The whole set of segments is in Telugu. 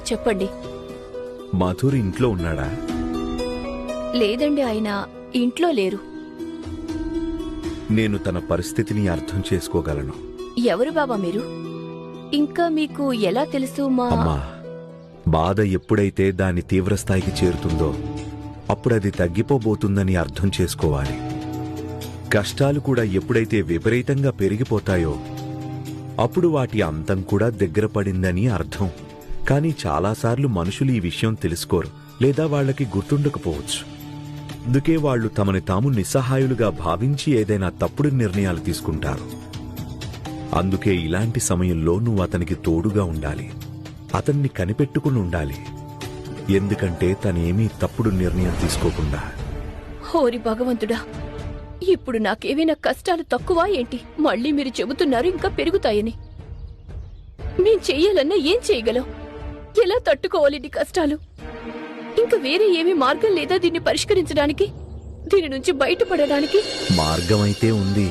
చెప్పండి. మధుర్ ఇంట్లో ఉన్నాడా? లేదండి, ఆయన ఇంట్లో లేరు. నేను తన పరిస్థితిని అర్థం చేసుకోగలను. ఎవరు బాబా మీరు? ఇంకా మీకు ఎలా తెలుసు? అమ్మా, బాధ ఎప్పుడైతే దాని తీవ్రస్థాయికి చేరుతుందో అప్పుడది తగ్గిపోబోతుందని అర్థం చేసుకోవాలి. కష్టాలు కూడా ఎప్పుడైతే విపరీతంగా పెరిగిపోతాయో అప్పుడు వాటి అంతం కూడా దగ్గర పడిందని అర్థం. కానీ చాలాసార్లు మనుషులు ఈ విషయం తెలుసుకోరు, లేదా వాళ్లకి గుర్తుండకపోవచ్చు. అందుకే వాళ్లు తమని తాము నిస్సహాయులుగా భావించి ఏదైనా తప్పుడు నిర్ణయాలు తీసుకుంటారు. అందుకే ఇలాంటి సమయంలో నువ్వు అతనికి తోడుగా ఉండాలి, అతన్ని కనిపెట్టుకుని ఉండాలి. ఎందుకంటే తనేమీ తప్పుడు నిర్ణయం తీసుకోకుండా. హోరి భగవంతుడా, ఇప్పుడు నాకేమైనా కష్టాలు తక్కువ ఏంటి? మళ్ళీ మీరు చెబుతున్నారు ఇంకా పెరుగుతాయని. మేం చెయ్యాలన్నా ఏం చేయగలం? ఎలా తట్టుకోవాలి నీ కష్టాలు? ఇంకా వేరే ఏమీ మార్గం లేదా దీన్ని పరిష్కరించడానికి, దీని నుంచి బయటపడడానికి? మార్గమైతే ఉంది,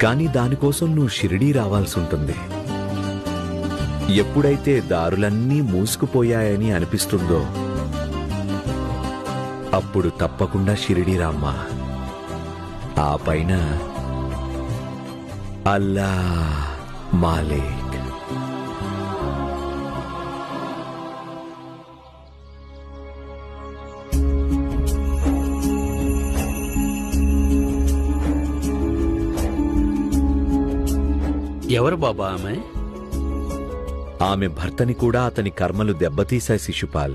కానీ దానికోసం నువ్వు షిరిడీ రావాల్సి ఉంటుంది. ఎప్పుడైతే దారులన్నీ మూసుకుపోయాయని అనిపిస్తుందో అప్పుడు తప్పకుండా షిరిడీ రామ్మా. ఆ పైన అల్లా మాలిక్. ఎవరు బాబా ఆమె? ఆమె భర్తని కూడా అతని కర్మలు దెబ్బతీశాయి శిశుపాల్.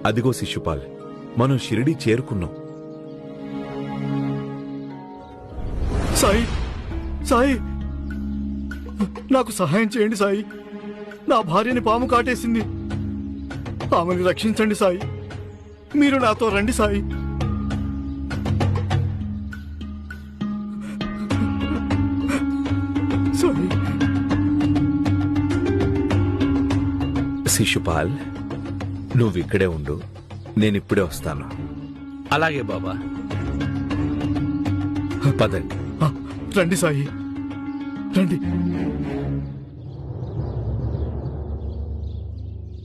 అదిగో శిశుపాల్, మనం షిరిడీ చేరుకున్నాం. సాయి, సాయి, నాకు సహాయం చేయండి సాయి. నా భార్యని పాము కాటేసింది. ఆమెను రక్షించండి సాయి. మీరు నాతో రండి సాయి. సాయి. శిశుపాల్, నువ్విక్కడే ఉండు, నేనిప్పుడే వస్తాను. అలాగే బాబా. పదండి. రండి సాయి, రండి.